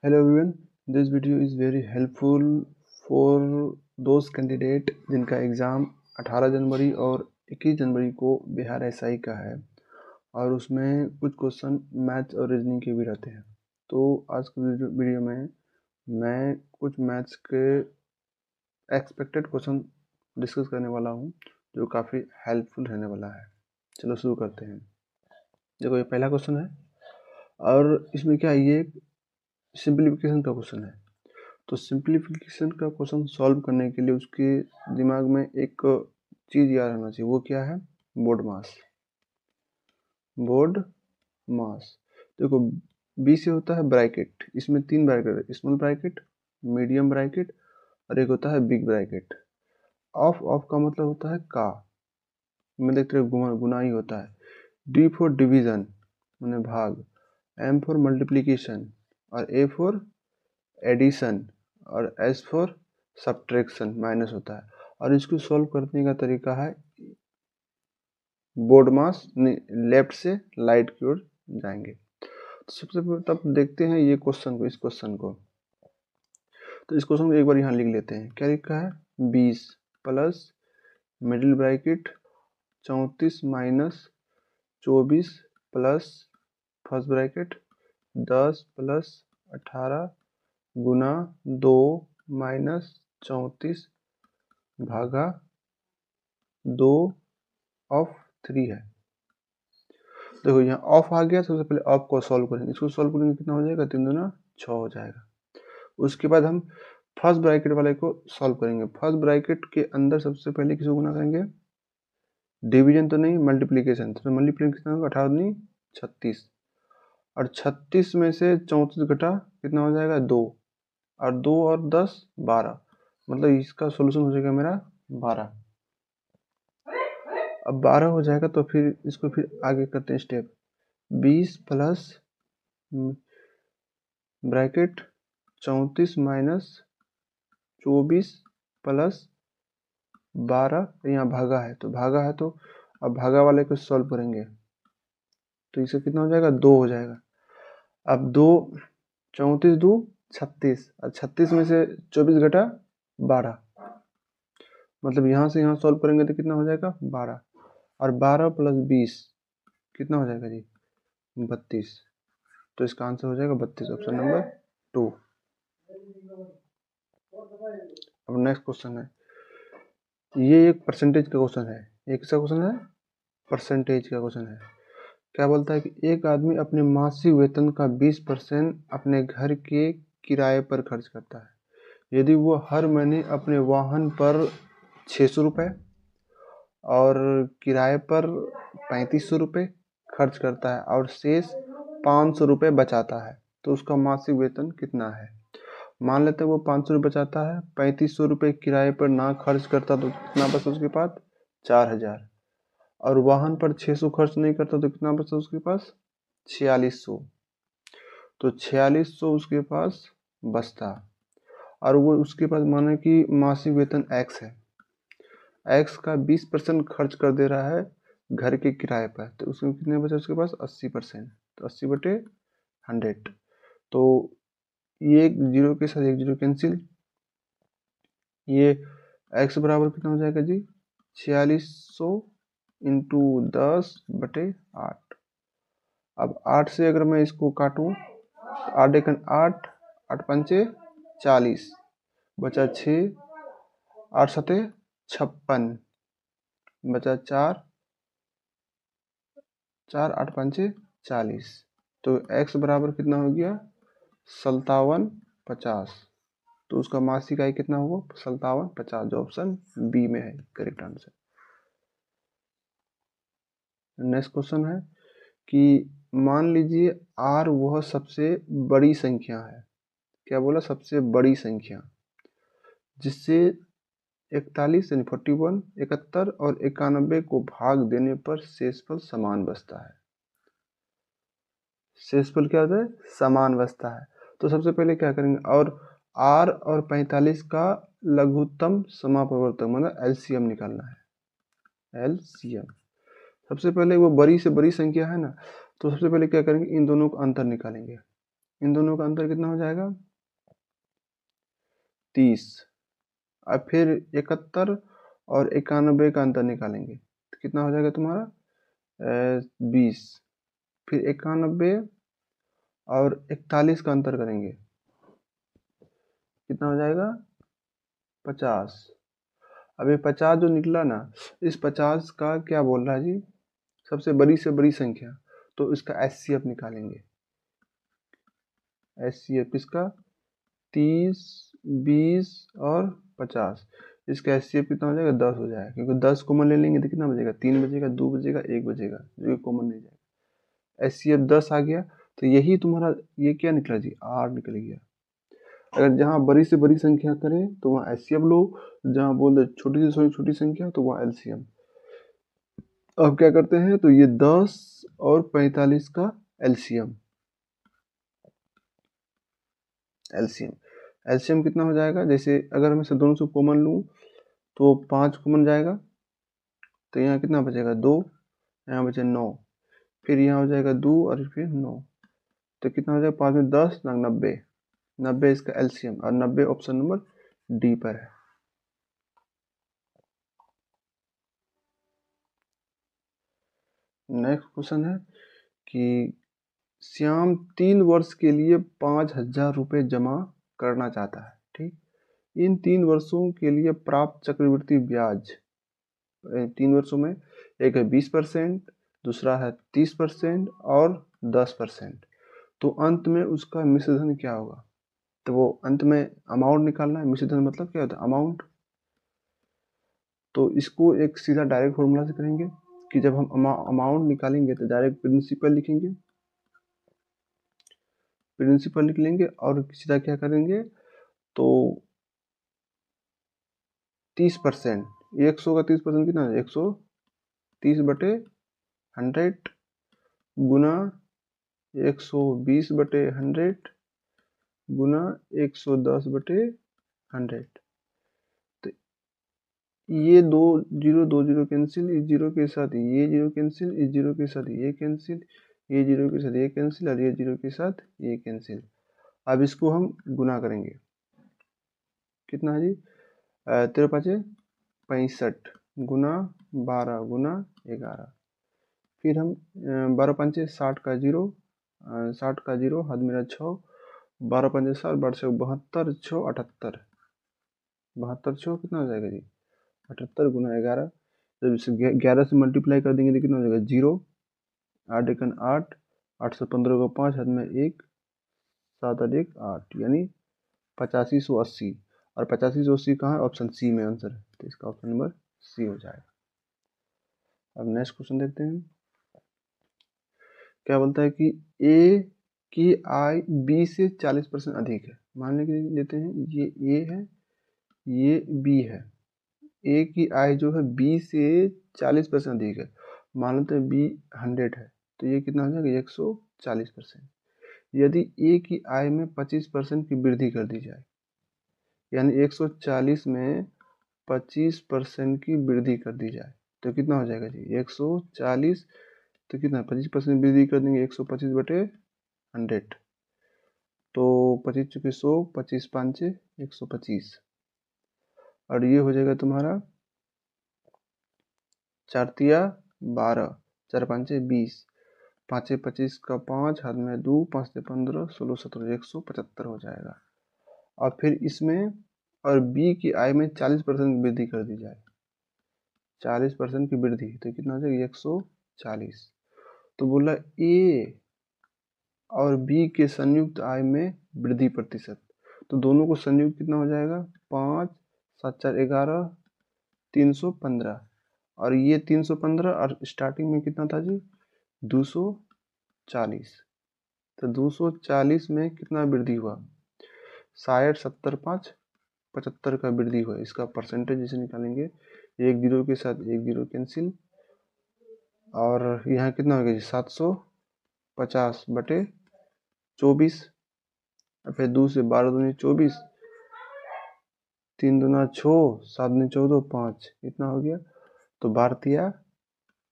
Hello everyone, this video is very helpful for those candidate जिनका exam 18 जनवरी और 21 जनवरी को Bihar SI का है और उसमें कुछ क्वेश्चन मैथ्स और रीजनिंग के भी रहते हैं। तो आज के वीडियो में मैं कुछ मैथ्स के एक्सपेक्टेड क्वेश्चन डिस्कस करने वाला हूँ जो काफ़ी हेल्पफुल रहने वाला है। चलो शुरू करते हैं। देखो ये पहला क्वेश्चन है और इसमें क्या ये सिंप्लीफिकेशन का क्वेश्चन है। तो सिंप्लीफिकेशन का क्वेश्चन सॉल्व करने के लिए उसके दिमाग में एक चीज़ याद रहना चाहिए, वो क्या है? बोर्ड मास। बोर्ड मास देखो बी से होता है ब्रैकेट, इसमें 3 ब्रैकेट है, स्मॉल ब्रैकेट, मीडियम ब्रैकेट और एक होता है बिग ब्रैकेट। ऑफ ऑफ का मतलब होता है का, मैं देखते हैं गुना ही होता है। डी फॉर डिवीजन मैंने भाग, एम फॉर मल्टीप्लीकेशन और ए फॉर एडिशन और एस फॉर सब्ट्रैक्शन माइनस होता है। और इसको सॉल्व करने का तरीका है बोर्ड मास लेफ्ट से राइट की ओर जाएंगे। तो सबसे पहले तब देखते हैं ये क्वेश्चन को, इस क्वेश्चन को। तो इस क्वेश्चन को एक बार यहाँ लिख लेते हैं। क्या लिखा है? 20 plus middle bracket 34 minus 24 plus first bracket 10 plus 18 गुना 2 माइनस 34 भागा 2 ऑफ 3 है। देखो यहाँ ऑफ आ गया, सबसे पहले ऑफ को सॉल्व करेंगे। इसको सॉल्व करेंगे कितना हो जाएगा? 3 दूना 6 हो जाएगा। उसके बाद हम फर्स्ट ब्रैकेट वाले को सॉल्व करेंगे। फर्स्ट ब्रैकेट के अंदर सबसे पहले किसको गुना करेंगे? डिवीजन तो नहीं, मल्टीप्लीकेशन। तो मल्टीप्लीकेशन होगा 18 दूनी 36 और 36 में से 34 घटा कितना हो जाएगा? 2 और 2 और 10 12, मतलब इसका सोल्यूशन हो जाएगा मेरा 12। अब 12 हो जाएगा तो फिर इसको फिर आगे करते हैं step. 20 plus bracket 34 minus 24 plus 12, यहाँ भागा है तो भागा है, तो अब भागा वाले को सॉल्व करेंगे तो इससे कितना हो जाएगा? 2 हो जाएगा। अब 2 34 2 36 और 36 में से 24 घटा 12, मतलब यहाँ से यहाँ सॉल्व करेंगे तो कितना हो जाएगा? 12 और 12 प्लस 20 कितना हो जाएगा जी? 32। तो इसका आंसर हो जाएगा 32, ऑप्शन नंबर 2। अब नेक्स्ट क्वेश्चन है, ये एक परसेंटेज का क्वेश्चन है। एक सा क्वेश्चन है, परसेंटेज का क्वेश्चन है। क्या बोलता है कि एक आदमी अपने मासिक वेतन का 20% अपने घर के किराए पर खर्च करता है। यदि वो हर महीने अपने वाहन पर 600 रुपये और किराए पर 3500 रुपये खर्च करता है और शेष 500 रुपये बचाता है, तो उसका मासिक वेतन कितना है? मान लेते हैं वो 500 रुपये बचाता है, 3500 रुपये किराए पर ना खर्च करता तो कितना बचता उसके पास? 4000। और वाहन पर 600 खर्च नहीं करता तो कितना बचता उसके पास? 4600। तो 4600 उसके पास बचता और वो उसके पास माने कि मासिक वेतन एक्स है, एक्स का 20% खर्च कर दे रहा है घर के किराए पर, तो उसमें कितने बचे उसके पास? 80%। तो 80/100। तो ये एक जीरो के साथ एक जीरो कैंसिल, ये x बराबर कितना हो जाएगा जी? 4600 इंटू 10/8। अब 8 से अगर मैं इसको काटूँ, 8 एकन 8, 8 पंचे 40, बचा 6, 8 सते 56, बचा 4, 4 8 पंचे 40। तो x बराबर कितना हो गया? 5750। तो उसका मासिक आय कितना हुआ? 5750, जो ऑप्शन बी में है करेक्ट आंसर। नेक्स्ट क्वेश्चन है कि मान लीजिए r वह सबसे बड़ी संख्या है। क्या बोला? सबसे बड़ी संख्या जिससे 41 यानी 41, 71 और 91 को भाग देने पर शेषफल समान बचता है। शेषफल क्या होता है? समान बचता है। तो सबसे पहले क्या करेंगे, और r और 45 का लघुत्तम समापवर्तक मतलब एलसीएम निकालना है। एलसीएम सबसे पहले वो बड़ी से बड़ी संख्या है ना, तो सबसे पहले क्या करेंगे, इन दोनों का अंतर निकालेंगे। इन दोनों का अंतर कितना हो जाएगा 30। अब फिर 71 और 91 का अंतर निकालेंगे तो कितना हो जाएगा तुम्हारा 20। फिर 91 और 41 का अंतर करेंगे कितना हो जाएगा 50। अब ये 50 जो निकला ना, इस 50 का क्या बोल रहा है जी, सबसे बड़ी से बड़ी संख्या, तो इसका एचसीएफ निकालेंगे। एचसीएफ किसका 30 20 और 50, इसका एचसीएफ कितना हो जाएगा 10 हो जाएगा, क्योंकि 10 कॉमन ले लेंगे तो कितना बचेगा 3 बचेगा 2 बचेगा 1 बचेगा, जो कि कॉमन नहीं जाएगा। एचसीएफ 10 आ गया, तो यही तुम्हारा ये क्या निकला जी आर निकल गया। अगर जहाँ बड़ी से बड़ी संख्या करें तो वहाँ एचसीएफ लो, जहाँ बोल दे छोटी से छोटी संख्या तो वहाँ एलसीएम। अब क्या करते हैं, तो ये 10 और 45 का एलसीएम। एलसीएम एलसीएम कितना हो जाएगा, जैसे अगर मैं से दोनों से कॉमन लूँ तो 5 कॉमन जाएगा, तो यहाँ कितना बचेगा 2, यहाँ बचे 9, फिर यहाँ हो जाएगा 2 और फिर 9, तो कितना हो जाएगा 5 में 10 90, 90 इसका एलसीएम, और 90 ऑप्शन नंबर डी पर है। नेक्स्ट क्वेश्चन है कि श्याम 3 वर्ष के लिए 5,000 रुपये जमा करना चाहता है, ठीक। इन 3 वर्षों के लिए प्राप्त चक्रवृद्धि ब्याज 3 वर्षों में एक है 20%, दूसरा है 30% और 10%। तो अंत में उसका मिश्रधन क्या होगा, तो वो अंत में अमाउंट निकालना है। मिश्रधन मतलब क्या होता है अमाउंट। तो इसको एक सीधा डायरेक्ट फॉर्मूला से करेंगे कि जब हम अमाउंट निकालेंगे तो डायरेक्ट प्रिंसिपल लिखेंगे, प्रिंसिपल लिख लेंगे और सीधा क्या करेंगे, तो 30%, 100 का 30% कितना है 130/100 गुना 120/100 गुना 110/100। तो ये दो जीरो कैंसिल, इस जीरो के साथ ये जीरो कैंसिल, इस जीरो के साथ ये कैंसिल, ये जीरो के साथ ये कैंसिल और ये जीरो के साथ ये कैंसिल। अब इसको हम गुना करेंगे, कितना है जी 13×5 65 गुना 12 गुना 11। फिर हम 12×5 60 का जीरो, 60 का जीरो हाथ मेरा 6, 12×5 60, 12×6 72, 6 78, 72 6 कितना हो जाएगा जी 78 गुना 11। जब इसे 11 से मल्टीप्लाई कर देंगे तो कितना हो जाएगा 0, 8 एकन 8, 815 को 5 हाथ में 1, 7 और 1 8, यानी 8580। और 8580 कहाँ है, ऑप्शन सी में आंसर है, तो इसका ऑप्शन नंबर सी हो जाएगा। अब नेक्स्ट क्वेश्चन देखते हैं, क्या बोलता है कि ए की आय बी से 40% अधिक है। मान लेते हैं ये ए है, ये बी है। ए की आय जो है बी से 40% अधिक है। मान लेते हैं बी 100 है, तो ये कितना हो जाएगा 140%। यदि ए की आय में 25% की वृद्धि कर दी जाए, यानी 140 में 25% की वृद्धि कर दी जाए, तो कितना हो जाएगा जी 140, तो कितना 25% वृद्धि कर देंगे 125/100, तो 25 चुके 100, 25 5 125, और ये हो जाएगा तुम्हारा 4 तिया 12, 4 5 20, 5 25 का 5 हाथ में 2, 5 से 15, 16 17 175 हो जाएगा। और फिर इसमें और बी की आय में 40% वृद्धि कर दी जाए, 40% की वृद्धि, तो कितना हो जाएगा 140। तो बोला ए और बी के संयुक्त आय में वृद्धि प्रतिशत, तो दोनों को संयुक्त कितना हो जाएगा 5 7 4 11 315, और ये 315 और स्टार्टिंग में कितना था जी 240, तो 240 में कितना वृद्धि हुआ 60 70 5 75 का वृद्धि हुआ। इसका परसेंटेज जैसे निकालेंगे, एक जीरो के साथ एक जीरो कैंसिल, और यहाँ कितना हो गया 750/24, फिर 2 से 12 दूनी 24, 3 दूना 6, 7 दूनी 14 5, इतना हो गया। तो 12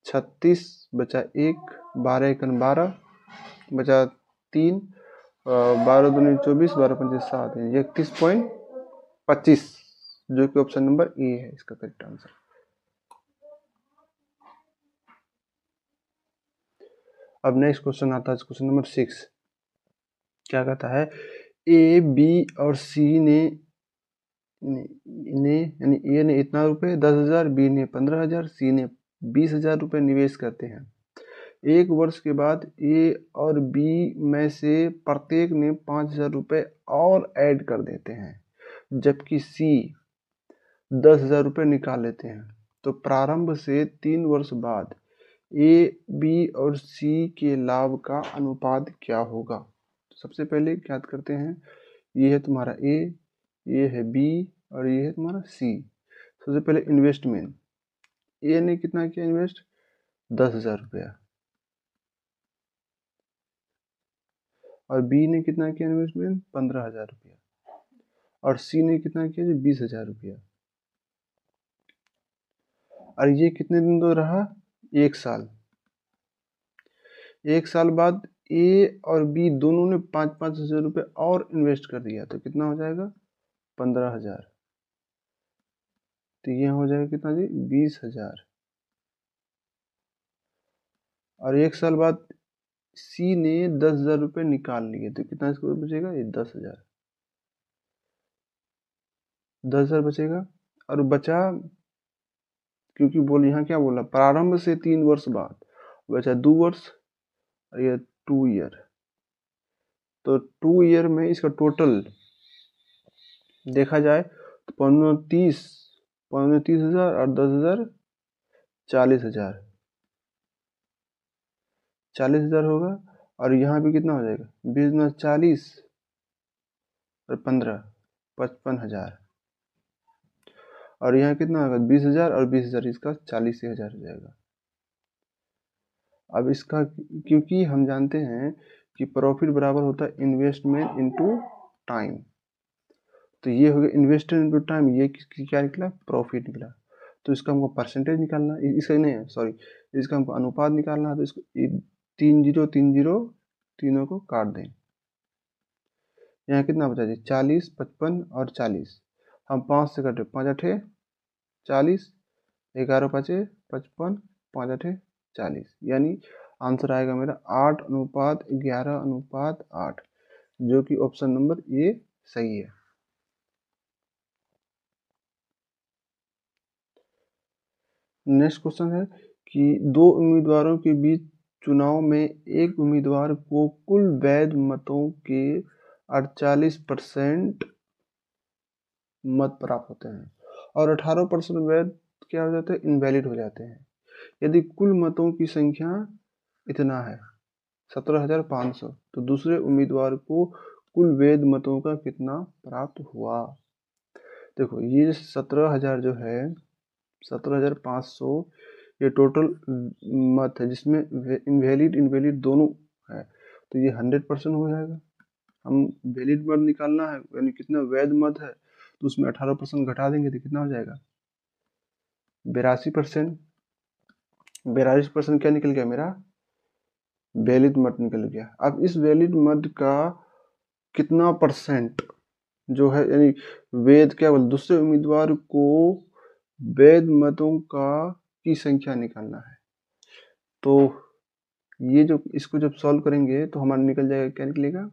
36 बचा 1, 12 एकन 12 बचा 3, 12 दूनी 24, 12 पंचे 7, ये 31.25, जो कि ऑप्शन नंबर ए है इसका करेक्ट आंसर। अब नेक्स्ट क्वेश्चन आता है क्वेश्चन नंबर 6। क्या कहता है, ए बी और सी ने यानी ए ने इतना रुपए 10,000, बी ने 15,000, सी ने 20,000 रुपए निवेश करते हैं। एक वर्ष के बाद ए और बी में से प्रत्येक ने 5,000 रुपए और ऐड कर देते हैं, जबकि सी 10,000 रुपए निकाल लेते हैं। तो प्रारंभ से 3 वर्ष बाद ए बी और सी के लाभ का अनुपात क्या होगा। तो सबसे पहले याद करते हैं, ये है तुम्हारा ए, ये है बी और ये है तुम्हारा सी। सबसे पहले इन्वेस्टमेंट, ए ने कितना किया इन्वेस्ट, 10,000 रुपया, और बी ने कितना किया इन्वेस्टमेंट, 15,000 रुपया, और सी ने कितना किया, 20,000 रुपया। और ये कितने दिन तो रहा, 1 साल। 1 साल बाद ए और बी दोनों ने 5,000 रुपये और इन्वेस्ट कर दिया, तो कितना हो जाएगा, 15,000। तो ये हो जाएगा कितना जी, 20,000। और 1 साल बाद सी ने 10,000 रुपये निकाल लिए, तो कितना इसको बचेगा, ये 10,000। 10,000 बचेगा। और बचा, क्योंकि बोल यहाँ क्या बोला, प्रारंभ से 3 वर्ष बाद, बचा 2 वर्ष और ये 2 ईयर। तो 2 ईयर में इसका टोटल देखा जाए तो 15,30,000 और 10,000 40,000, 40,000 होगा। और यहाँ पे कितना हो जाएगा, 20 40 और 15 55,000। और यहाँ कितना होगा, 20,000 और 20,000, इसका 40,000 हो जाएगा। अब इसका, क्योंकि हम जानते हैं कि प्रॉफिट बराबर होता है इन्वेस्टमेंट इनटू टाइम, तो ये हो गया इन्वेस्टमेंट इनटू टाइम, ये क्या निकला, प्रॉफिट निकला। तो इसका हमको परसेंटेज निकालना, इसका नहीं है सॉरी, इसका हमको अनुपात निकालना है। तो इसको 3 0 3 0 तीनों को काट दें। यहाँ कितना बचा जी, 40 55 और 40। हम 5 से कटे, 5 8 40, 11 5 55, 5 8 40, यानी आंसर आएगा मेरा 8:11:8, जो कि ऑप्शन नंबर ए सही है। नेक्स्ट क्वेश्चन है कि 2 उम्मीदवारों के बीच चुनाव में एक उम्मीदवार को कुल वैध मतों के 48% मत प्राप्त होते हैं और 18% वैध क्या हो जाते हैं, इनवैलिड हो जाते हैं। यदि कुल मतों की संख्या इतना है 17,500, तो दूसरे उम्मीदवार को कुल वैध मतों का कितना प्राप्त हुआ। देखो ये 17,000 जो है, 17,500 ये टोटल मत है, जिसमें इनवैलिड इनवैलिड दोनों है, तो ये 100% हो जाएगा। हम वैलिड मत निकालना है, यानी कितना वैध मत है, तो उसमें 18% घटा देंगे तो कितना हो जाएगा, 82%। 42% क्या निकल गया मेरा, वैलिड मत निकल गया। अब इस वैलिड मत का कितना परसेंट जो है, यानी वैध क्या बोल, दूसरे उम्मीदवार को वैध मतों का की संख्या निकालना है। तो ये जो इसको जब सॉल्व करेंगे तो हमारा निकल जाएगा, क्या निकलेगा,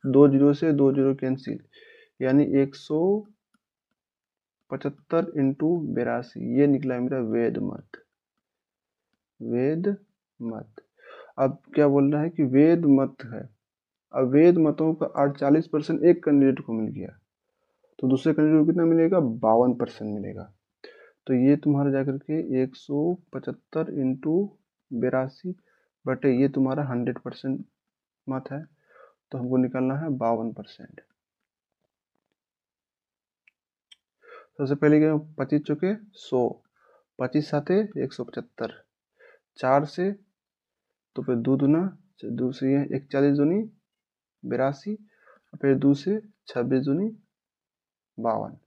2 0 से 2 0 कैंसिल, यानी 175 इंटू 82, ये निकला मेरा वैध मत, वैध मत। अब क्या बोल रहा है कि वैध मत है, अब वैध मतों का 48% एक कैंडिडेट को मिल गया, तो दूसरे कैंडिडेट को कितना मिलेगा, 52% मिलेगा। तो ये तुम्हारा जाकर के 175 इंटू 82 बटे ये तुम्हारा 100% मत है, तो हमको निकालना है 52%। सबसे पहले क्या, 25 चौके 100, 25 साते 175, 4 से तो फिर 2 दूना दूसरी है 41 दूनी 82, फिर 2 से 26 दूनी 52।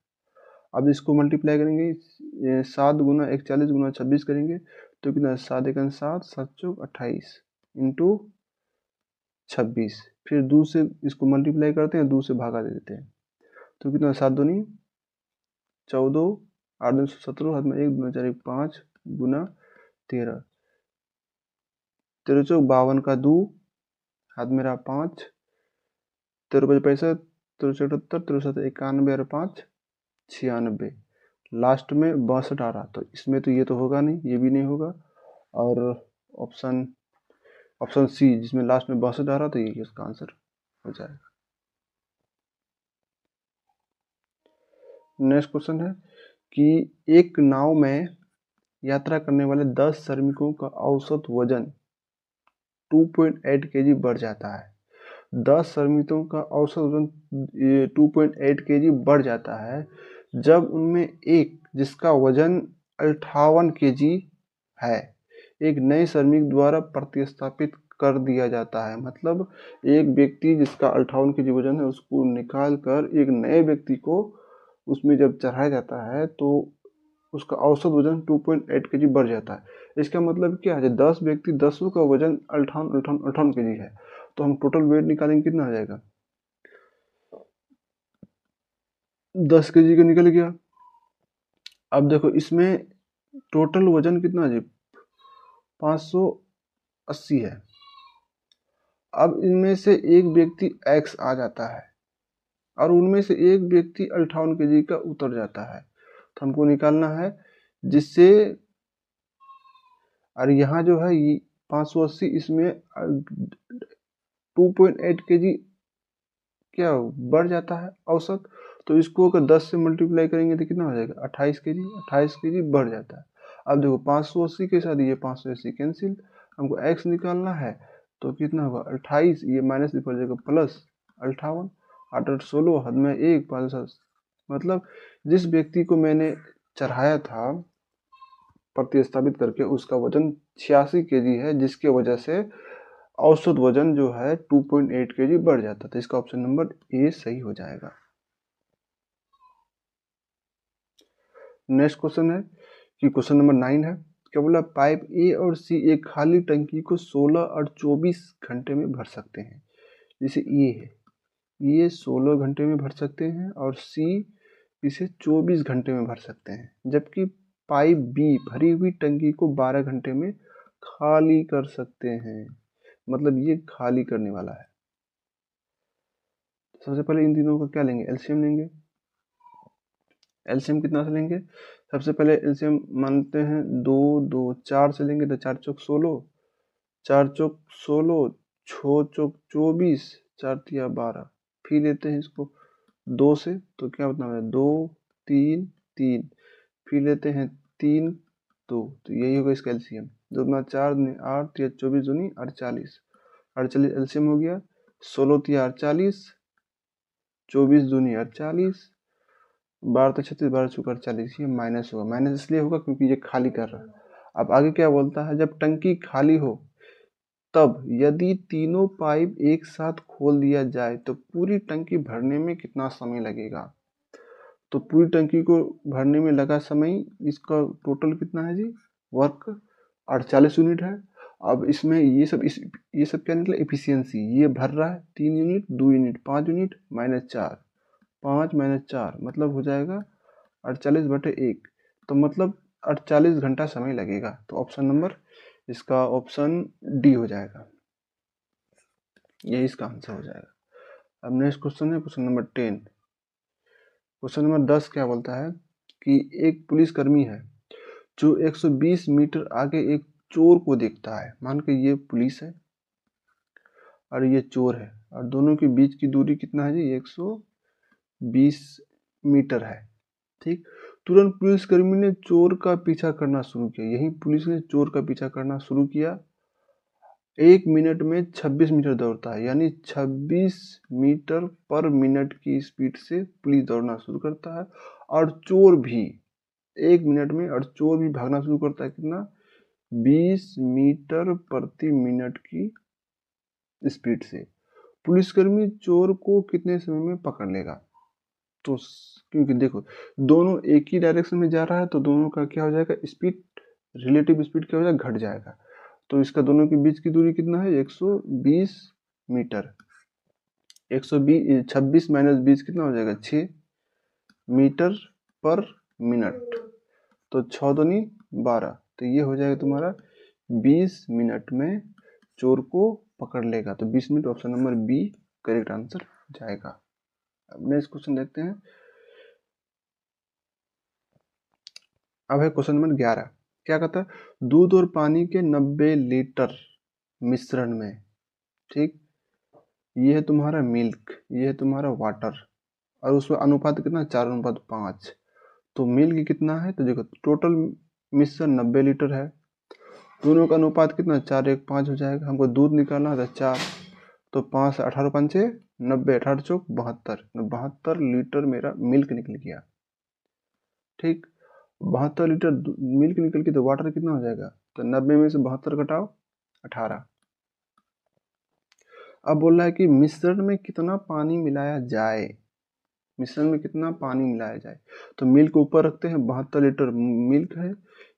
अब इसको मल्टीप्लाई करेंगे, 7 गुना 41 गुना 26 करेंगे तो कितना, 7 1 7 7 चौक 28 इंटू 26, फिर 2 से इसको मल्टीप्लाई करते हैं, 2 से भागा दे देते हैं, तो कितना 7 दूनी 14, 8 दूनी 17, हाथ में 1 दूना 4 1 5 गुना 13, 13 चौक 52 का 2, हाथ में रहा 5, 13 5 65, 13 78, 13 7 91 और 5 96, लास्ट में 62 आ रहा, तो इसमें तो ये तो होगा नहीं, ये भी नहीं होगा, और ऑप्शन सी जिसमें लास्ट में 62 आ रहा, तो ये इसका आंसर हो जाएगा। नेक्स्ट क्वेश्चन है कि एक नाव में यात्रा करने वाले 10 श्रमिकों का औसत वजन 2.8 केजी बढ़ जाता है। 10 श्रमिकों का औसत वजन 2.8 केजी बढ़ जाता है जब उनमें एक जिसका वजन 58 केजी है एक नए श्रमिक द्वारा प्रतिस्थापित कर दिया जाता है। मतलब एक व्यक्ति जिसका 58 केजी वजन है उसको निकाल कर एक नए व्यक्ति को उसमें जब चढ़ाया जाता है तो उसका औसत वजन 2.8 केजी बढ़ जाता है। इसका मतलब क्या है, 10 व्यक्ति 10 का वजन 58 केजी है, तो हम टोटल वेट निकालेंगे, कितना आ जाएगा, 10 केजी का निकल गया। अब देखो इसमें टोटल वजन कितना है, 580 है। अब इनमें से एक व्यक्ति x आ जाता है और उनमें से एक व्यक्ति 58 केजी का उतर जाता है, तो हमको निकालना है जिससे, और यहाँ जो है 580, इसमें 2.8 केजी क्या बढ़ जाता है औसत, तो इसको अगर 10 से मल्टीप्लाई करेंगे तो कितना हो जाएगा, 28 केजी, 28 केजी बढ़ जाता है। अब देखो 580 के साथ ये 580 कैंसिल, हमको x निकालना है, तो कितना होगा 28, ये माइनस भी पड़ जाएगा, प्लस 58, 8 8 16, हद में 1 5 7, मतलब जिस व्यक्ति को मैंने चढ़ाया था प्रतिस्थापित करके उसका वजन 86 केजी है, जिसके वजह से औसत वजन जो है 2.8 केजी बढ़ जाता था। इसका ऑप्शन नंबर ए सही हो जाएगा। नेक्स्ट क्वेश्चन है कि क्वेश्चन नंबर 9 है, क्या बोला, पाइप ए और सी एक खाली टंकी को 16 और 24 घंटे में भर सकते हैं। जैसे ए है, ये 16 घंटे में भर सकते हैं और सी इसे 24 घंटे में भर सकते हैं, जबकि पाइप बी भरी हुई टंकी को 12 घंटे में खाली कर सकते हैं। मतलब ये खाली करने वाला है। सबसे पहले इन तीनों का क्या लेंगे, एलसीएम लेंगे। एलसीएम कितना से लेंगे, सबसे पहले एलसीएम मानते हैं 2 2 4 से लेंगे, तो 4 चौक 16, 4 चौक 16, 6 चौक 24, 4 तिया 12, फिर लेते हैं इसको 2 से, तो क्या बतना है 2 3 3, फिर लेते हैं 3 2, तो यही होगा इसका एलसीएम, 2 दूना 4 8 तिया 24 दूनी 48, 48 एलसीएम हो गया, 16 तिया 48, 24 दूनी 48, 12 तो 36, 12 चौका 48, ये माइनस होगा। माइनस इसलिए होगा क्योंकि ये खाली कर रहा है। अब आगे क्या बोलता है, जब टंकी खाली हो तब यदि तीनों पाइप एक साथ खोल दिया जाए तो पूरी टंकी भरने में कितना समय लगेगा। तो पूरी टंकी को भरने में लगा समय, इसका टोटल कितना है जी, वर्क 48 यूनिट है। अब इसमें ये सब क्या निकला, एफिशिएंसी, ये भर रहा है 3 unit 2 unit 5 unit minus 4, 5 minus 4 मतलब हो जाएगा 48/1, तो मतलब 48 घंटा समय लगेगा। तो ऑप्शन नंबर इसका ऑप्शन डी हो जाएगा, यही इसका आंसर हो जाएगा। अब नेक्स्ट क्वेश्चन है क्वेश्चन नंबर 10। क्वेश्चन नंबर 10 क्या बोलता है कि एक पुलिसकर्मी है जो 120 मीटर आगे एक चोर को देखता है। मान के ये पुलिस है और ये चोर है, और दोनों के बीच की दूरी कितना है जी, 120 मीटर है। ठीक, तुरंत पुलिसकर्मी ने चोर का पीछा करना शुरू किया। यही पुलिस ने चोर का पीछा करना शुरू किया। 1 मिनट में 26 मीटर दौड़ता है, यानी 26 मीटर पर मिनट की स्पीड से पुलिस दौड़ना शुरू करता है, और चोर भी 1 मिनट में, और चोर भी भागना शुरू करता है कितना, 20 मीटर प्रति मिनट की स्पीड से। पुलिसकर्मी चोर को कितने समय में पकड़ लेगा। तो क्योंकि देखो दोनों एक ही डायरेक्शन में जा रहा है, तो दोनों का क्या हो जाएगा, स्पीड, रिलेटिव स्पीड क्या हो जाएगा, घट जाएगा। तो इसका दोनों के बीच की दूरी कितना है, 120 मीटर। 26 माइनस 20 कितना हो जाएगा 6 मीटर पर मिनट। तो 6 दूनी 12, तो ये हो जाएगा तुम्हारा 20 मिनट में चोर को पकड़ लेगा। तो 20 minute option number B correct answer जाएगा। अब नेक्स्ट क्वेश्चन देखते हैं। अब है क्वेश्चन नंबर 11। क्या कहता है, दूध और पानी के 90 लीटर मिश्रण में, ठीक, ये है तुम्हारा मिल्क, ये है तुम्हारा वाटर, और उसमें अनुपात कितना 4:5। तो मिल्क कितना है, तो देखो टोटल मिश्रण 90 लीटर है, दोनों का अनुपात कितना 4:1:5 हो जाएगा। हमको दूध निकालना है तो 4, तो 5 से 18 5 90, 18 चौक 72, 72 लीटर मेरा मिल्क निकल गया। ठीक, 72 लीटर मिल्क निकल के, तो वाटर कितना हो जाएगा, तो 90 में से 72 घटाओ 18। अब बोल रहा है कि मिश्रण में कितना पानी मिलाया जाए, मिश्रण में कितना पानी मिलाया जाए। तो मिल्क ऊपर रखते हैं, 72 लीटर मिल्क है,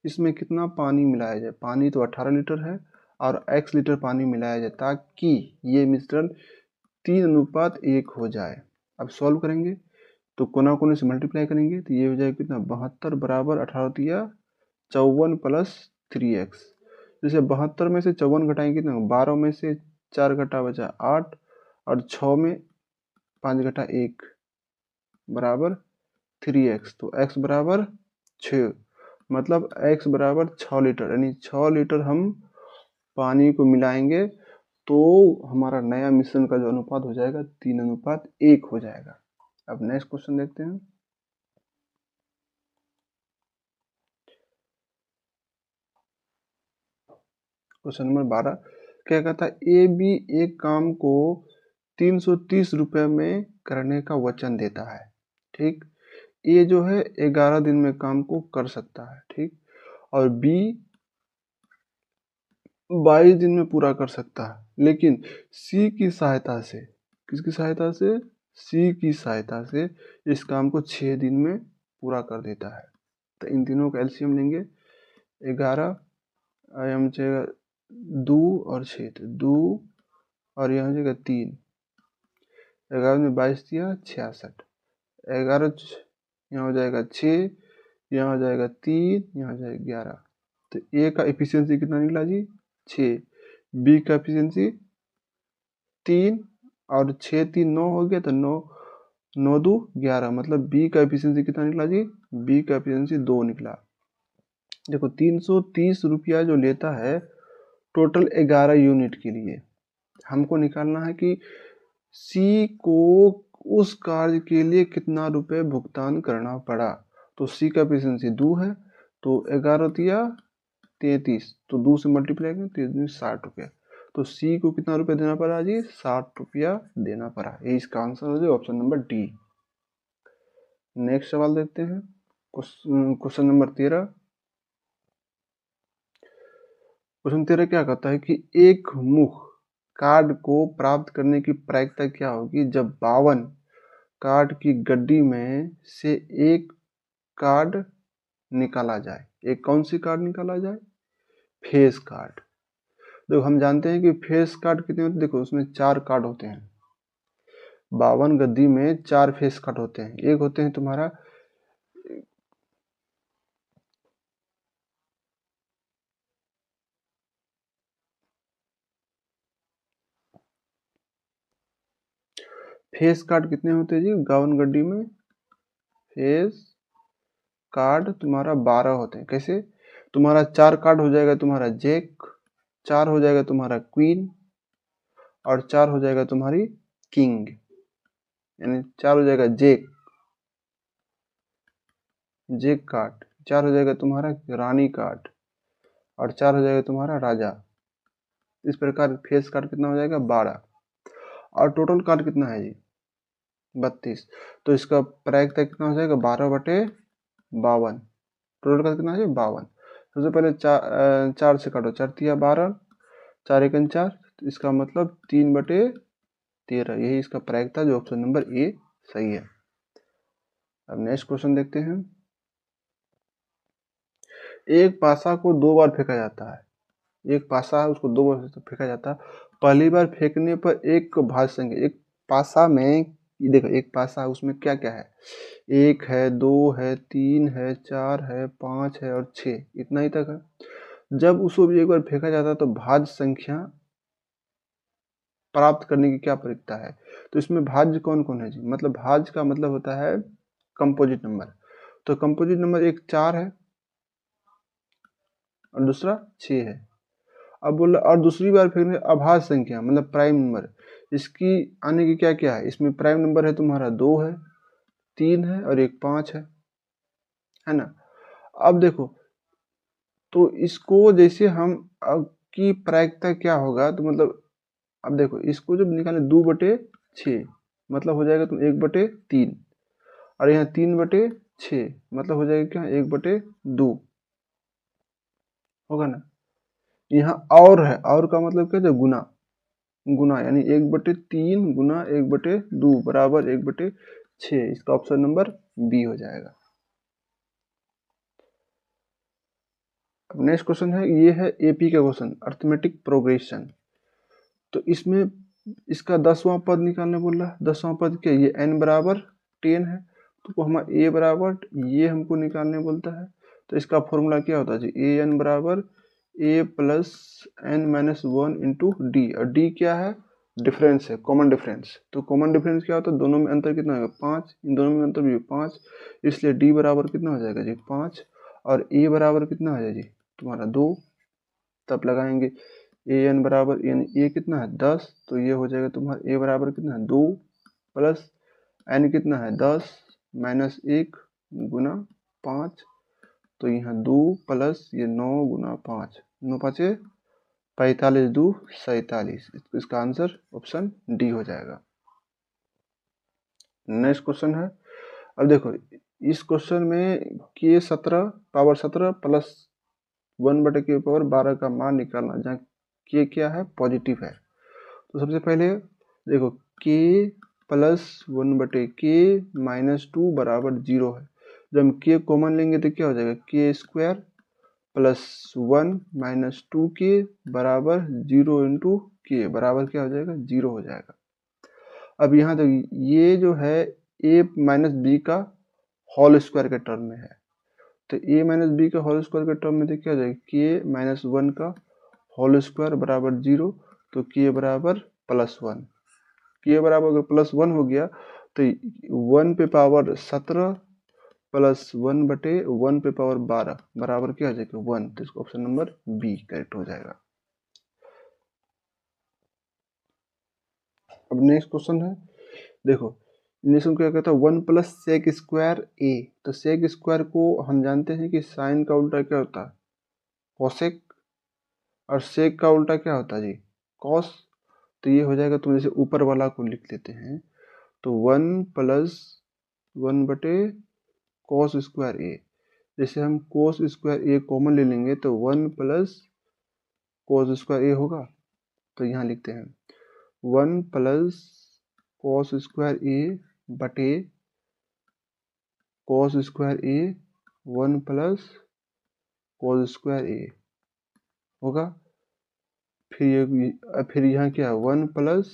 इसमें कितना पानी मिलाया जाए। पानी तो 18 लीटर है और x लीटर पानी मिलाया जाए ताकि ये मिश्रण 3:1 हो जाए। अब सॉल्व करेंगे तो कोना कोने से मल्टीप्लाई करेंगे, तो ये हो जाएगा कितना 72 बराबर 18 दिया 54 प्लस 3x। जैसे 72 में से 54 घटाएंगे कितना, 12 में से 4 घटा बचा 8, और 6 में 5 घटा 1 बराबर 3x। तो x बराबर 6, मतलब x बराबर 6 लीटर, यानी 6 लीटर हम पानी को मिलाएंगे तो हमारा नया मिश्रण का जो अनुपात हो जाएगा 3:1 हो जाएगा। अब नेक्स्ट क्वेश्चन देखते हैं। क्वेश्चन नंबर 12 क्या कहता है, ए बी एक काम को 330 रुपए में करने का वचन देता है। ठीक, ए जो है 11 दिन में काम को कर सकता है, ठीक, और बी 22 दिन में पूरा कर सकता है, लेकिन सी की सहायता से, किसकी सहायता से, सी की सहायता से इस काम को 6 दिन में पूरा कर देता है। तो इन तीनों का एलसीएम लेंगे, 11 एम जाएगा 2 और 6, तो 2 और यहाँ हो जाएगा 3, 11 में 22 दिया 66, 11 यहाँ हो जाएगा 6, यहाँ हो जाएगा 3, यहाँ हो जाएगा 11। तो ए का एफिशिएंसी कितना निकला जी 6, बी का एफिशिएंसी 3, और 6 3 9 हो गया, तो 9 9 2 11, मतलब बी का एफिशिएंसी कितना निकला जी, बी का एफिशिएंसी 2 निकला। देखो 330 रुपया जो लेता है टोटल 11 यूनिट के लिए, हमको निकालना है कि सी को उस कार्य के लिए कितना रुपए भुगतान करना पड़ा। तो सी का एफिशिएंसी 2 है, तो 11 दिया 33, तो 2 से मल्टीप्लाई करें 33 60 रुपया, तो सी को कितना रुपया देना पड़ा जी 60 रुपया देना पड़ा। ये इसका आंसर हो जाए ऑप्शन नंबर डी। नेक्स्ट सवाल देखते हैं, क्वेश्चन नंबर 13। क्वेश्चन 13 क्या कहता है कि एक मुख कार्ड को प्राप्त करने की प्रायिकता क्या होगी जब 52 कार्ड की गड्डी में से एक कार्ड निकाला जाए। एक कौन सी कार्ड निकाला जाए, फेस कार्ड। देखो हम जानते हैं कि फेस कार्ड कितने होते हैं, देखो उसमें 4 कार्ड होते हैं, 52 गद्दी में 4 फेस कार्ड होते हैं। एक होते हैं तुम्हारा फेस कार्ड कितने होते हैं जी 52 गड्डी में, फेस कार्ड तुम्हारा 12 होते हैं। कैसे, तुम्हारा 4 कार्ड हो जाएगा तुम्हारा जैक, 4 हो जाएगा तुम्हारा क्वीन, और 4 हो जाएगा तुम्हारी किंग, यानी 4 हो जाएगा जैक, जैक कार्ड, 4 हो जाएगा तुम्हारा रानी कार्ड, और 4 हो जाएगा तुम्हारा राजा। इस प्रकार फेस कार्ड कितना हो जाएगा 12, और टोटल कार्ड कितना है जी 32, तो इसका प्रायिकता कितना हो जाएगा 12/52। टोटल कार्ड कितना है 52। सबसे पहले 4 से काटो, 4 तिया 12, 4 एकन 4, तो इसका मतलब 3/13, यही इसका प्रायिकता जो ऑप्शन नंबर ए सही है। अब नेक्स्ट क्वेश्चन देखते हैं। एक पासा को 2 बार फेंका जाता है, एक पासा है उसको 2 बार फेंका जाता है, पहली बार फेंकने पर एक भाज्य संख्या, एक पासा में देखो, एक पासा उसमें क्या क्या है, 1 है, 2 है, 3 है, 4 है, 5 है और 6, इतना ही तक है। जब उसको भी एक बार फेंका जाता है तो भाज्य संख्या प्राप्त करने की क्या प्रक्रिया है। तो इसमें भाज्य कौन कौन है जी, मतलब भाज्य का मतलब होता है कंपोजिट नंबर। तो कंपोजिट नंबर एक 4 है और दूसरा 6 है। अब बोला और दूसरी बार फेंकने अभाज्य संख्या मतलब प्राइम नंबर, इसकी आने की क्या क्या है, इसमें प्राइम नंबर है तुम्हारा 2 है, 3 है और एक 5 है ना। अब देखो, तो इसको जैसे हम अब की प्रायिकता क्या होगा, तो मतलब अब देखो इसको जब निकाले 2/6 मतलब हो जाएगा तुम 1/3, और यहाँ 3/6 मतलब हो जाएगा क्या 1/2 होगा ना। यहाँ और है, और का मतलब क्या है, गुना, गुना यानी 1/3 गुना 1/2 बराबर 1/6, इसका ऑप्शन नंबर बी हो जाएगा। अब नेक्स्ट क्वेश्चन है, ये है एपी का क्वेश्चन, अर्थमेटिक प्रोग्रेशन। तो इसमें इसका 10वां पद निकालने बोल रहा है। 10वां पद क्या, ये n बराबर 10 है, तो हमारा a बराबर ये हमको निकालने बोलता है। तो इसका फॉर्मूला क्या होता है जी, ए एन बराबर a plus n minus 1 into d, और डी क्या है, डिफरेंस है, कॉमन डिफरेंस। तो कॉमन डिफरेंस क्या होता है, दोनों में अंतर कितना होगा 5, इन दोनों में अंतर भी 5, इसलिए डी बराबर कितना हो जाएगा जी 5, और ए बराबर कितना हो जाएगा जी तुम्हारा 2। तब लगाएंगे ए एन बराबर यानी ए कितना है 10, तो ये हो जाएगा तुम्हारा ए बराबर कितना है 2 प्लस एन कितना है 10 माइनस 1 गुना 5, तो यहाँ 2 प्लस ये 9 गुना 5, 9 5 45, 2 47, इसका आंसर ऑप्शन डी हो जाएगा। नेक्स्ट क्वेश्चन है, अब देखो इस क्वेश्चन में के 17 पावर 17 प्लस 1/के पावर 12 का मान निकालना, जहाँ के क्या है पॉजिटिव है। तो सबसे पहले देखो के प्लस 1/के माइनस 2 बराबर 0 है। जब हम के कॉमन लेंगे तो क्या हो जाएगा, के स्क्वायर प्लस 1 माइनस 2 के बराबर 0 इंटू के बराबर क्या हो जाएगा 0 हो जाएगा। अब यहाँ तो ये जो है a माइनस बी का होल स्क्वायर के टर्म में है, तो a माइनस बी का होल स्क्वायर के टर्म में तो क्या हो जाएगा के माइनस 1 का होल स्क्वायर बराबर 0, तो के बराबर +1, के बराबर अगर +1 हो गया तो 1 पे पावर 17 प्लस 1/1 पे पावर 12 बराबर क्या हो जाएगा 1, तो इसका ऑप्शन नंबर बी करेक्ट हो जाएगा। अब नेक्स्ट क्वेश्चन है, देखो नेक्स्ट क्या कहता है 1 प्लस सेक स्क्वायर ए। तो सेक स्क्वायर को हम जानते हैं कि साइन का उल्टा क्या होता है कोसेक, और सेक का उल्टा क्या होता है जी कॉस। तो ये हो जाएगा, तुम जैसे ऊपर वाला को लिख लेते हैं, तो 1 प्लस 1/कॉस स्क्वायर ए, जैसे हम कोस स्क्वायर ए कॉमन ले लेंगे तो 1 प्लस कोस स्क्वायर ए होगा। तो यहाँ लिखते हैं 1 प्लस कॉस स्क्वायर ए बटे कॉस स्क्वायर ए 1 प्लस कॉस स्क्वायर ए होगा। फिर यहाँ क्या 1 प्लस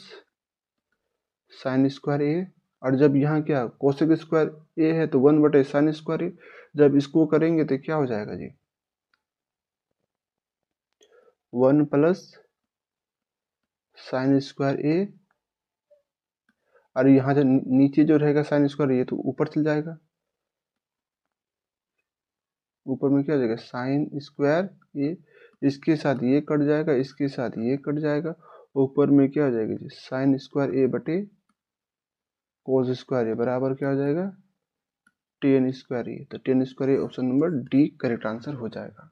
साइन स्क्वायर ए, और जब यहाँ क्या कोसेक स्क्वायर ए है तो 1/साइन स्क्वायर ए, जब इसको करेंगे तो क्या हो जाएगा जी 1 प्लस साइन स्क्वायर ए, और यहाँ जो नीचे जो रहेगा साइन स्क्वायर ये तो ऊपर चल जाएगा, ऊपर में क्या हो जाएगा साइन स्क्वायर ए, इसके साथ ये कट जाएगा, इसके साथ ये कट जाएगा, ऊपर में क्या हो जाएगा जी साइन स्क्वायर ए बटे कोस स्क्वायर ए बराबर क्या हो जाएगा टेन स्क्वायर ए। तो ten square A option number D correct answer हो जाएगा।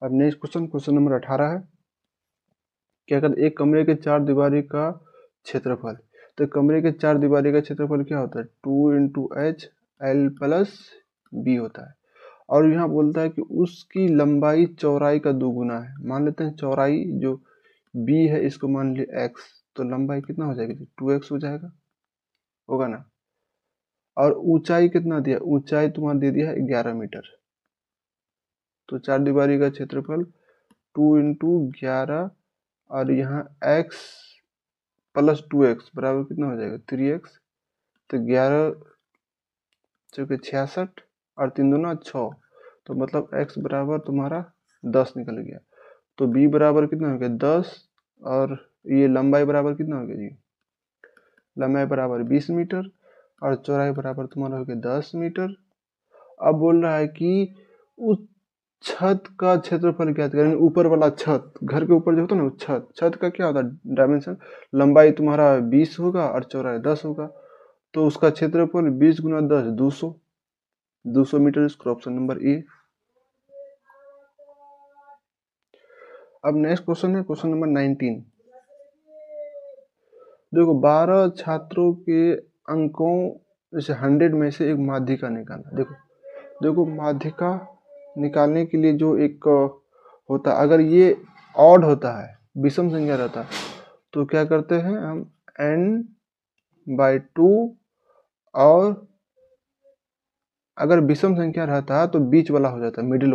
अब नेक्स्ट क्वेश्चन, क्वेश्चन नंबर 18 है, क्या कहते एक कमरे के 4 दीवारी का क्षेत्रफल। तो कमरे के 4 दीवारी का क्षेत्रफल क्या होता है 2 into h l plus b होता है, और यहाँ बोलता है कि उसकी लंबाई चौड़ाई का 2 गुना है। मान लेते हैं चौड़ाई जो बी है इसको मान लिया एक्स, तो लंबाई कितना हो जाएगी 2x हो जाएगा, होगा ना। और ऊंचाई कितना दिया, ऊंचाई तुम्हारा दे दिया है 11 मीटर। तो 4 दीवारी का क्षेत्रफल 2 इंटू 11, और यहाँ x प्लस 2x बराबर कितना हो जाएगा 3x। तो 11 चौके 66 और 3 दूना 6, तो मतलब x बराबर तुम्हारा 10 निकल गया। तो b बराबर कितना हो गया 10, और ये लंबाई बराबर कितना हो गया जी, लंबाई बराबर 20 मीटर और चौड़ाई बराबर तुम्हारा हो गया 10 मीटर। अब बोल रहा है कि उस छत का क्षेत्रफल ज्ञात करें, ऊपर वाला छत, घर के ऊपर जो होता है ना छत, छत का क्या होता है डायमेंशन, लंबाई तुम्हारा 20 होगा और चौड़ाई 10 होगा, तो उसका क्षेत्रफल 20 गुना 10 200 मीटर। इसका ऑप्शन नंबर ए। अब नेक्स्ट क्वेश्चन है क्वेश्चन नंबर 19। देखो 12 छात्रों के अंकों जैसे 100 में से एक माध्यिका निकालना। देखो माध्यिका निकालने के लिए जो एक होता है, अगर ये ऑड होता है, विषम संख्या रहता है, तो क्या करते हैं हम n/2, और अगर विषम संख्या रहता है तो बीच वाला हो जाता है, मिडिल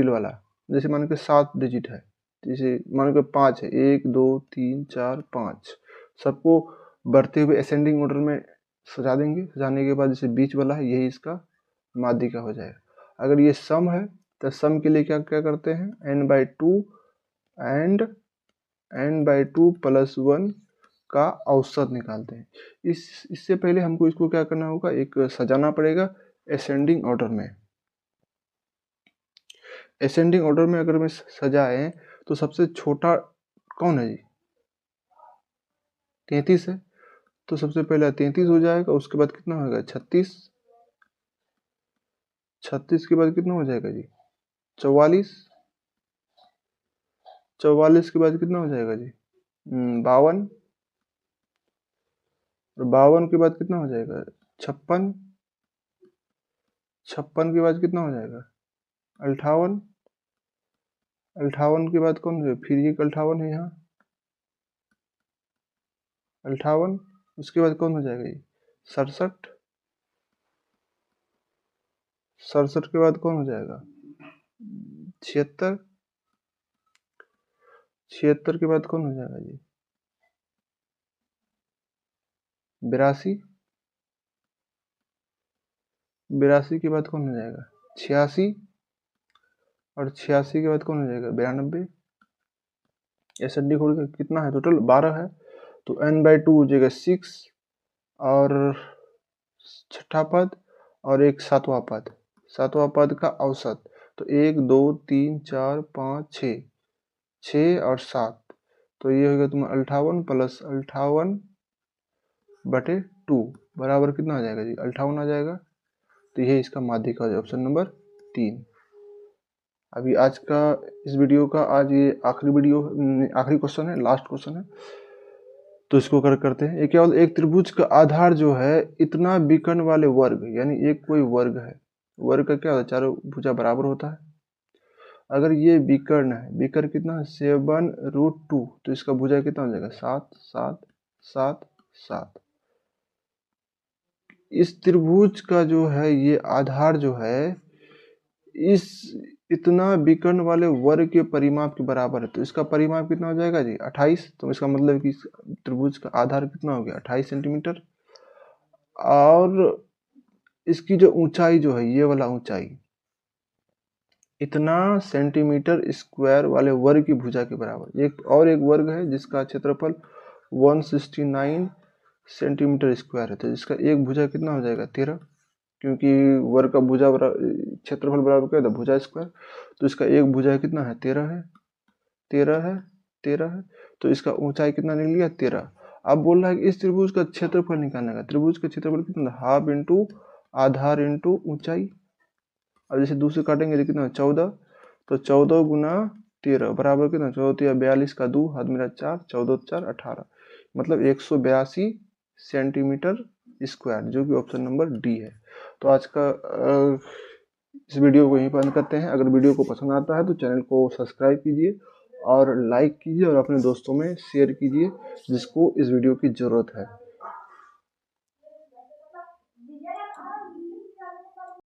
वाला। जैसे मान के 7 डिजिट है, जैसे मान के 5 है, 1 2 3 4 5, सबको बढ़ते हुए असेंडिंग ऑर्डर में सजा देंगे। सजाने के बाद जैसे बीच वाला है यही इसका माध्यिका हो जाएगा। अगर ये सम है तो सम के लिए क्या क्या करते हैं, n/2 एंड n/2 + 1 का औसत निकालते हैं। इससे पहले हमको इसको क्या करना होगा, एक सजाना पड़ेगा असेंडिंग ऑर्डर में। असेंडिंग ऑर्डर में अगर मैं सजाए तो सबसे छोटा कौन है जी, 33 है, तो सबसे पहले 33 हो जाएगा। उसके बाद कितना होगा 36, 36 के बाद कितना हो जाएगा जी 44, 44 के बाद कितना हो जाएगा जी 52, और 52 के बाद कितना हो जाएगा 56, 56 के बाद कितना हो जाएगा 58, 58 के बाद कौन है, फिर ये 58 है यहाँ 58, उसके बाद कौन हो जाएगा ये 67, 67 के बाद कौन हो जाएगा 76, 76 के बाद कौन हो जाएगा जी 82, 82 के बाद कौन हो जाएगा 86, और 86 के बाद कौन हो जाएगा 92। एसएनडी खोल के कितना है टोटल 12 है, तो n/2 हो जाएगा 6, और छठा पद और एक सातवां पद का औसत, तो 1 2 3 4 5 6 और 7, तो ये हो गया तुम्हारा 58 + 58/2 बराबर कितना आ जाएगा जी 58 आ जाएगा। तो यही इसका माध्यिका हो जाएगा, ऑप्शन नंबर 3। अभी आज का इस वीडियो का आज ये आखिरी क्वेश्चन है, लास्ट क्वेश्चन है, तो इसको करते हैं। ये केवल एक त्रिभुज का आधार जो है इतना विकर्ण वाले वर्ग, यानी एक कोई वर्ग है, वर्ग का क्या होता है चारों भुजा बराबर होता है। अगर ये विकर्ण है, विकर्ण कितना 7√2, तो इसका भुजा कितना हो जाएगा 7 7 7 7। इस त्रिभुज का जो है ये आधार जो है इस इतना विकर्ण वाले वर्ग के परिमाप के बराबर है, तो इसका परिमाप कितना हो जाएगा जी 28। तो इसका मतलब कि त्रिभुज का आधार कितना हो गया 28 सेंटीमीटर, और इसकी जो ऊंचाई जो है ये वाला ऊंचाई इतना सेंटीमीटर स्क्वायर वाले वर्ग की भुजा के बराबर। एक वर्ग है जिसका क्षेत्रफल 169 सेंटीमीटर स्क्वायर है, तो इसका एक भुजा कितना हो जाएगा 13, क्योंकि वर्ग का भुजा क्षेत्रफल बराबर क्या था भुजा स्क्वायर, तो इसका एक भुजा कितना है 13 है, तो इसका ऊंचाई कितना निकल गया 13। अब बोल रहा है कि इस त्रिभुज का क्षेत्रफल निकालने का, त्रिभुज का क्षेत्रफल कितना हाफ इंटू आधार इंटू ऊंचाई। अब जैसे दूसरे काटेंगे तो कितना 14, तो 14 गुना 13 बराबर कितना 14 42 का 2 हाथ मेरा 4, 14 4 18, मतलब 182 सेंटीमीटर स्क्वायर, जो कि ऑप्शन नंबर डी है। तो आज का इस वीडियो को यहीं पर अंत करते हैं। अगर वीडियो को पसंद आता है तो चैनल को सब्सक्राइब कीजिए और लाइक कीजिए और अपने दोस्तों में शेयर कीजिए जिसको इस वीडियो की ज़रूरत है।